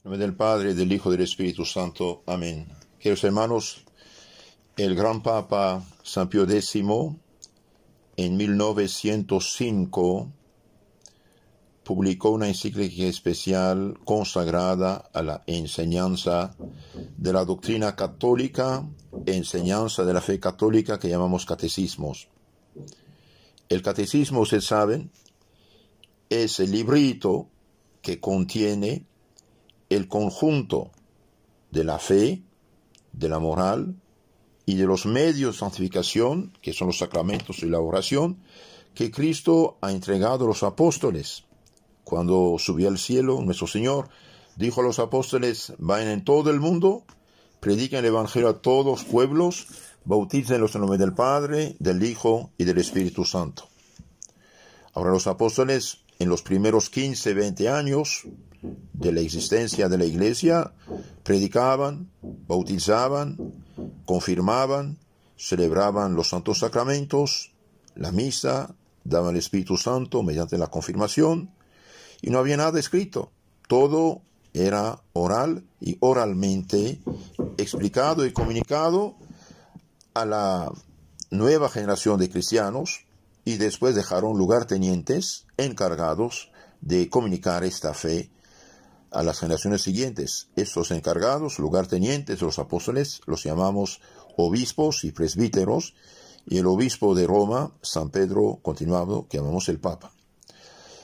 En nombre del Padre, del Hijo y del Espíritu Santo. Amén. Queridos hermanos, el gran Papa San Pío X, en 1905, publicó una encíclica especial consagrada a la enseñanza de la doctrina católica, enseñanza de la fe católica que llamamos catecismos. El catecismo, ustedes saben, es el librito que contiene el conjunto de la fe, de la moral y de los medios de santificación, que son los sacramentos y la oración, que Cristo ha entregado a los apóstoles. Cuando subió al cielo, nuestro Señor dijo a los apóstoles: vayan en todo el mundo, prediquen el Evangelio a todos los pueblos, bautícenlos en nombre del Padre, del Hijo y del Espíritu Santo. Ahora los apóstoles, en los primeros 15, 20 años de la existencia de la Iglesia, predicaban, bautizaban, confirmaban, celebraban los santos sacramentos, la misa, daban el Espíritu Santo mediante la confirmación, y no había nada escrito. Todo era oral y oralmente explicado y comunicado a la nueva generación de cristianos, y después dejaron lugartenientes encargados de comunicar esta fe a las generaciones siguientes. Estos encargados, lugartenientes de los apóstoles, los llamamos obispos y presbíteros, y el obispo de Roma, San Pedro continuado, que llamamos el Papa.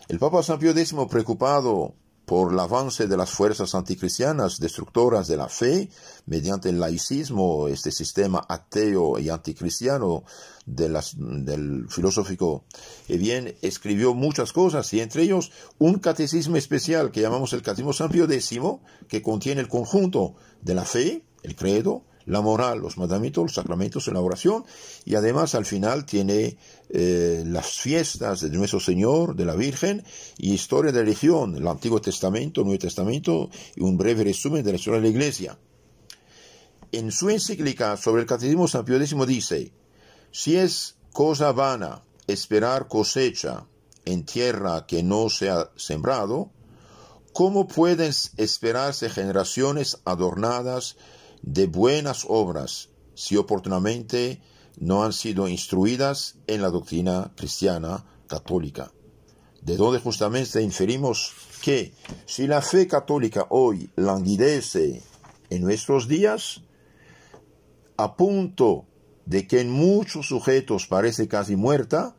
El Papa San Pío X, preocupado por el avance de las fuerzas anticristianas destructoras de la fe, mediante el laicismo, este sistema ateo y anticristiano del filosófico, escribió muchas cosas, y entre ellos un catecismo especial que llamamos el Catecismo San Pío X, que contiene el conjunto de la fe, el credo, la moral, los mandamientos, los sacramentos y la oración, y además al final tiene las fiestas de nuestro Señor, de la Virgen, y historia de la religión, el Antiguo Testamento, el Nuevo Testamento, y un breve resumen de la historia de la Iglesia. En su encíclica sobre el Catecismo, San Pío X dice: si es cosa vana esperar cosecha en tierra que no se ha sembrado, ¿cómo pueden esperarse generaciones adornadas de buenas obras si oportunamente no han sido instruidas en la doctrina cristiana católica? De donde justamente inferimos que si la fe católica hoy languidece en nuestros días, a punto de que en muchos sujetos parece casi muerta,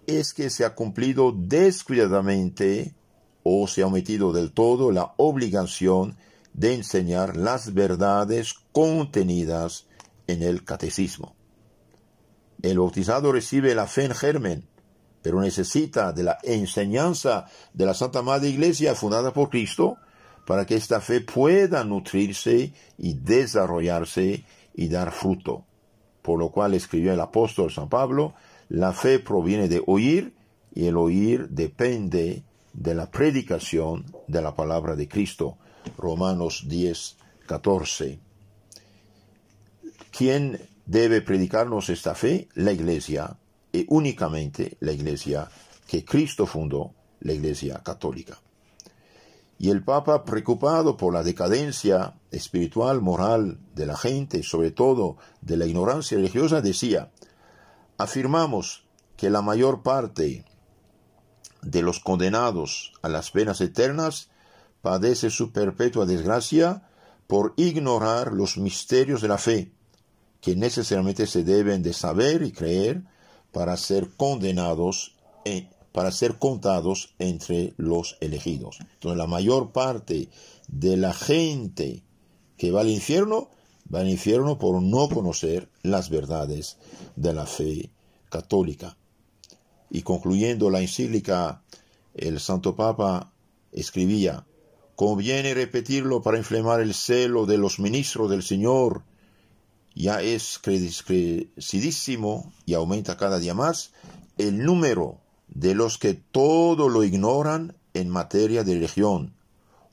es que se ha cumplido descuidadamente o se ha omitido del todo la obligación de enseñar las verdades contenidas en el catecismo. El bautizado recibe la fe en germen, pero necesita de la enseñanza de la Santa Madre Iglesia fundada por Cristo para que esta fe pueda nutrirse y desarrollarse y dar fruto. Por lo cual escribió el apóstol San Pablo: la fe proviene de oír, y el oír depende de la predicación de la palabra de Cristo. Romanos 10, 14. ¿Quién debe predicarnos esta fe? La Iglesia, y únicamente la Iglesia que Cristo fundó, la Iglesia católica. Y el Papa, preocupado por la decadencia espiritual, moral de la gente, sobre todo de la ignorancia religiosa, decía: afirmamos que la mayor parte de los condenados a las penas eternas padece su perpetua desgracia por ignorar los misterios de la fe, que necesariamente se deben de saber y creer para ser contados entre los elegidos. Entonces, la mayor parte de la gente que va al infierno por no conocer las verdades de la fe católica. Y concluyendo la encíclica, el Santo Papa escribía: conviene repetirlo para inflamar el celo de los ministros del Señor. Ya es crecidísimo y aumenta cada día más el número de los que todo lo ignoran en materia de religión,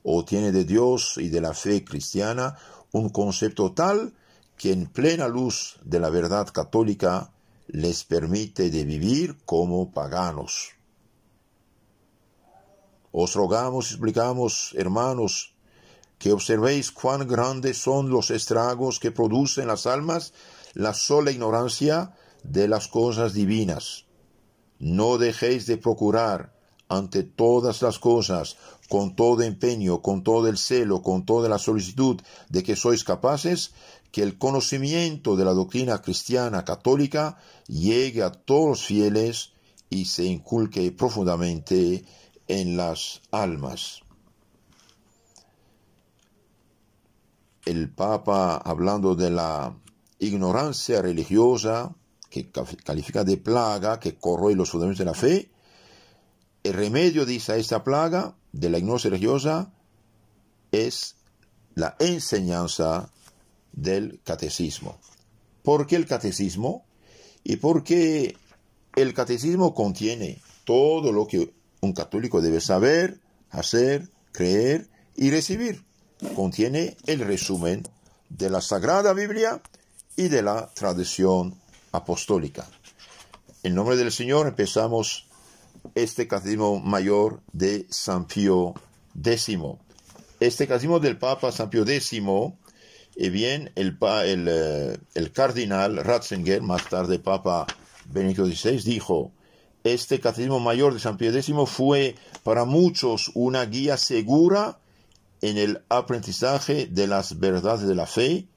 o tiene de Dios y de la fe cristiana un concepto tal que en plena luz de la verdad católica les permite de vivir como paganos. Os rogamos y suplicamos, hermanos, que observéis cuán grandes son los estragos que producen las almas la sola ignorancia de las cosas divinas. No dejéis de procurar ante todas las cosas, con todo empeño, con todo el celo, con toda la solicitud de que sois capaces, que el conocimiento de la doctrina cristiana católica llegue a todos los fieles y se inculque profundamente en las almas. El Papa, hablando de la ignorancia religiosa, que califica de plaga, que corroe los fundamentos de la fe, el remedio, dice, a esta plaga de la ignorancia religiosa es la enseñanza del catecismo. ¿Por qué el catecismo? Y porque el catecismo contiene todo lo que un católico debe saber, hacer, creer y recibir. Contiene el resumen de la Sagrada Biblia y de la tradición apostólica. En nombre del Señor empezamos este catecismo mayor de San Pío X. Este catecismo del Papa San Pío X, bien, el cardenal Ratzinger, más tarde Papa Benedicto XVI, dijo: este catecismo mayor de San Pío X fue para muchos una guía segura en el aprendizaje de las verdades de la fe,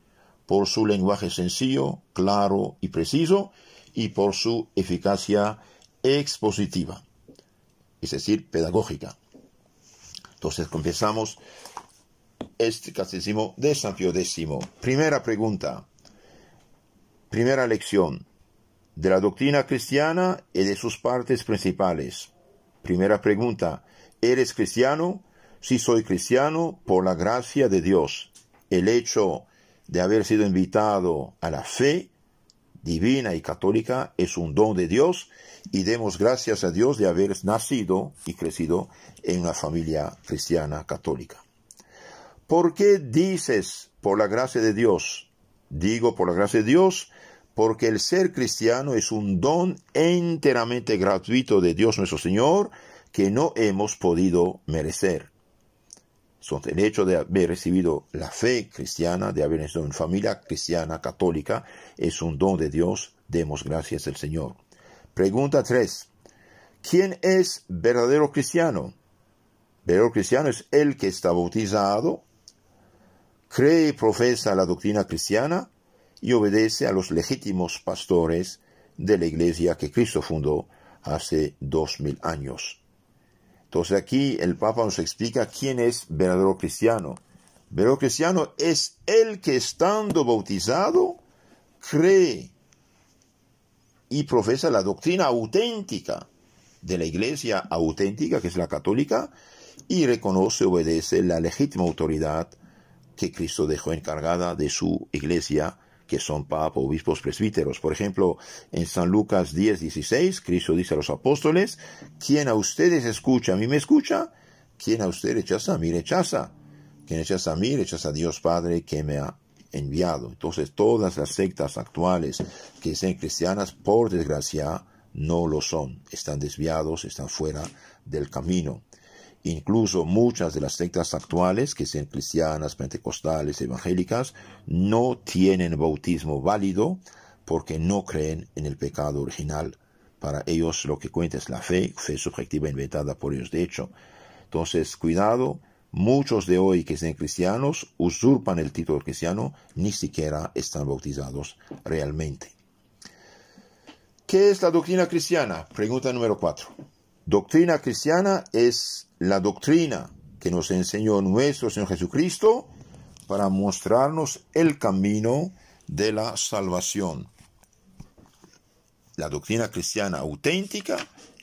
por su lenguaje sencillo, claro y preciso, y por su eficacia expositiva, es decir, pedagógica. Entonces comenzamos este catecismo de San Pío X. Primera pregunta, primera lección de la doctrina cristiana y de sus partes principales. Primera pregunta: ¿eres cristiano? Si soy cristiano, por la gracia de Dios. El hecho de haber sido invitado a la fe divina y católica es un don de Dios, y demos gracias a Dios de haber nacido y crecido en una familia cristiana católica. ¿Por qué dices por la gracia de Dios? Digo por la gracia de Dios porque el ser cristiano es un don enteramente gratuito de Dios nuestro Señor que no hemos podido merecer. El hecho de haber recibido la fe cristiana, de haber nacido en familia cristiana católica, es un don de Dios. Demos gracias al Señor. Pregunta 3. ¿Quién es verdadero cristiano? Verdadero cristiano es el que está bautizado, cree y profesa la doctrina cristiana y obedece a los legítimos pastores de la iglesia que Cristo fundó hace 2000 años. Entonces aquí el Papa nos explica quién es verdadero cristiano. Verdadero cristiano es el que, estando bautizado, cree y profesa la doctrina auténtica de la iglesia auténtica, que es la católica, y reconoce y obedece la legítima autoridad que Cristo dejó encargada de su iglesia, que son papas, obispos, presbíteros. Por ejemplo, en San Lucas 10:16, Cristo dice a los apóstoles: quien a ustedes escucha, a mí me escucha; quien a ustedes rechaza, a mí rechaza; quien rechaza a mí, rechaza a Dios Padre que me ha enviado. Entonces, todas las sectas actuales que sean cristianas, por desgracia, no lo son. Están desviados, están fuera del camino. Incluso muchas de las sectas actuales, que sean cristianas, pentecostales, evangélicas, no tienen bautismo válido porque no creen en el pecado original. Para ellos lo que cuenta es la fe subjetiva inventada por ellos. De hecho, entonces, cuidado, muchos de hoy que sean cristianos usurpan el título de cristiano, ni siquiera están bautizados realmente. ¿Qué es la doctrina cristiana? Pregunta número 4. Doctrina cristiana es la doctrina que nos enseñó nuestro Señor Jesucristo para mostrarnos el camino de la salvación. La doctrina cristiana auténtica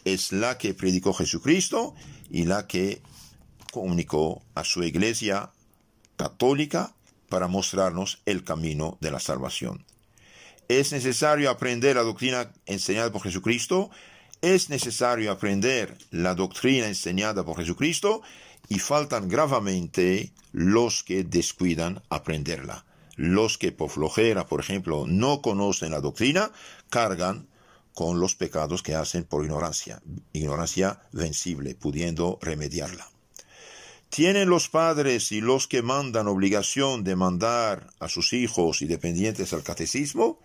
es la que predicó Jesucristo y la que comunicó a su iglesia católica para mostrarnos el camino de la salvación. Es necesario aprender la doctrina enseñada por Jesucristo. Es necesario aprender la doctrina enseñada por Jesucristo, y faltan gravemente los que descuidan aprenderla. Los que por flojera, por ejemplo, no conocen la doctrina, cargan con los pecados que hacen por ignorancia vencible, pudiendo remediarla. ¿Tienen los padres y los que mandan obligación de mandar a sus hijos y dependientes al catecismo?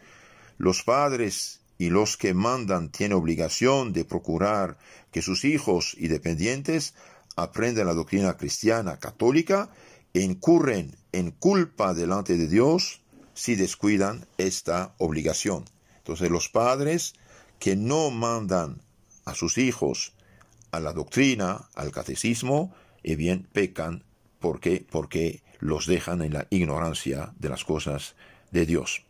Los padres y los que mandan tienen obligación de procurar que sus hijos y dependientes aprendan la doctrina cristiana católica e incurren en culpa delante de Dios si descuidan esta obligación. Entonces los padres que no mandan a sus hijos a la doctrina, al catecismo, bien pecan porque los dejan en la ignorancia de las cosas de Dios.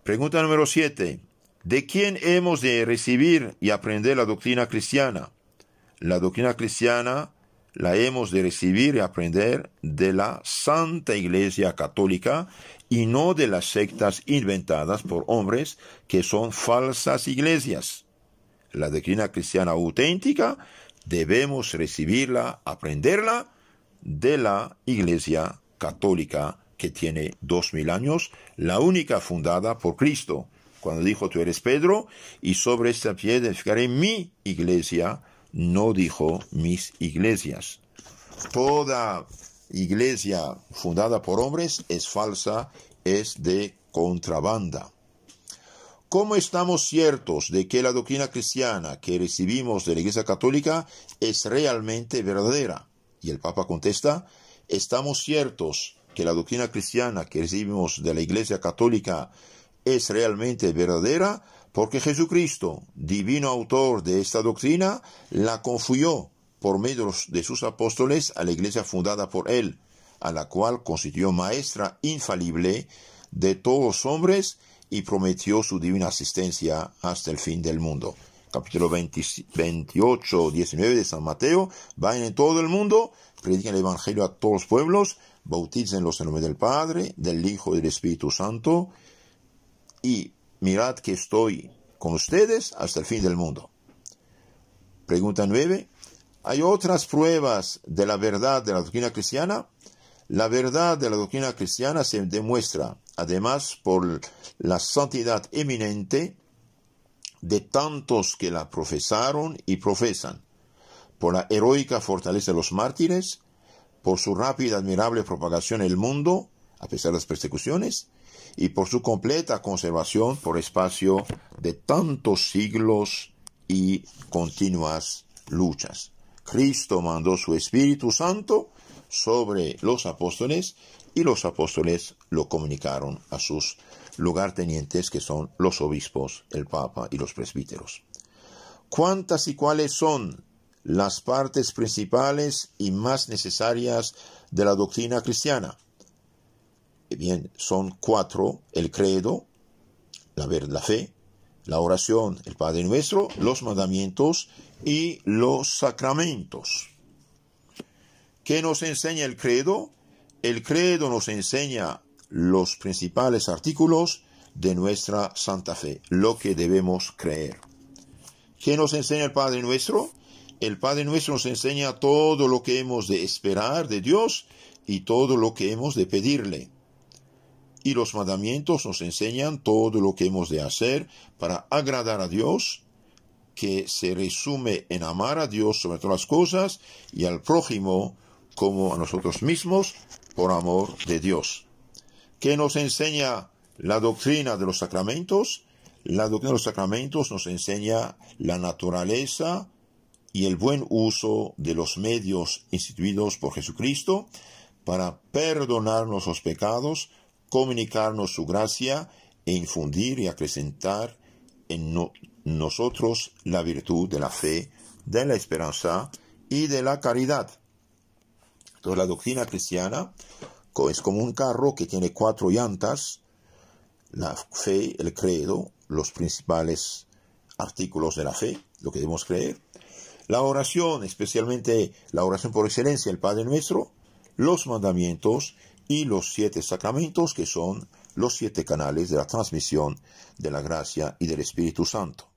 Pregunta número 7. ¿De quién hemos de recibir y aprender la doctrina cristiana? La doctrina cristiana la hemos de recibir y aprender de la Santa Iglesia Católica y no de las sectas inventadas por hombres que son falsas iglesias. La doctrina cristiana auténtica debemos recibirla, aprenderla de la Iglesia Católica que tiene 2000 años, la única fundada por Cristo, cuando dijo: tú eres Pedro, y sobre esta piedra edificaré mi iglesia. No dijo mis iglesias. Toda iglesia fundada por hombres es falsa, es de contrabanda. ¿Cómo estamos ciertos de que la doctrina cristiana que recibimos de la Iglesia Católica es realmente verdadera? Y el Papa contesta: estamos ciertos que la doctrina cristiana que recibimos de la Iglesia Católica es realmente verdadera porque Jesucristo, divino autor de esta doctrina, la confuyó por medio de sus apóstoles a la iglesia fundada por él, a la cual constituyó maestra infalible de todos los hombres y prometió su divina asistencia hasta el fin del mundo. Capítulo 28, 19 de San Mateo: vayan en todo el mundo, prediquen el evangelio a todos los pueblos, bautícenlos en nombre del Padre, del Hijo y del Espíritu Santo, y mirad que estoy con ustedes hasta el fin del mundo. Pregunta 9. ¿Hay otras pruebas de la verdad de la doctrina cristiana? La verdad de la doctrina cristiana se demuestra, además, por la santidad eminente de tantos que la profesaron y profesan, por la heroica fortaleza de los mártires, por su rápida y admirable propagación en el mundo, a pesar de las persecuciones, y por su completa conservación por espacio de tantos siglos y continuas luchas. Cristo mandó su Espíritu Santo sobre los apóstoles y los apóstoles lo comunicaron a sus lugartenientes, que son los obispos, el Papa y los presbíteros. ¿Cuántas y cuáles son las partes principales y más necesarias de la doctrina cristiana? Bien, son 4: el credo, la fe, la oración, el Padre Nuestro, los mandamientos y los sacramentos. ¿Qué nos enseña el credo? El credo nos enseña los principales artículos de nuestra santa fe, lo que debemos creer. ¿Qué nos enseña el Padre Nuestro? El Padre Nuestro nos enseña todo lo que hemos de esperar de Dios y todo lo que hemos de pedirle. Y los mandamientos nos enseñan todo lo que hemos de hacer para agradar a Dios, que se resume en amar a Dios sobre todas las cosas y al prójimo como a nosotros mismos por amor de Dios. ¿Qué nos enseña la doctrina de los sacramentos? La doctrina de los sacramentos nos enseña la naturaleza y el buen uso de los medios instituidos por Jesucristo para perdonarnos los pecados, comunicarnos su gracia e infundir y acrecentar en nosotros la virtud de la fe, de la esperanza y de la caridad. Entonces la doctrina cristiana es como un carro que tiene 4 llantas: la fe, el credo, los principales artículos de la fe, lo que debemos creer, la oración, especialmente la oración por excelencia, el Padre Nuestro, los mandamientos y los 7 sacramentos, que son los 7 canales de la transmisión de la gracia y del Espíritu Santo.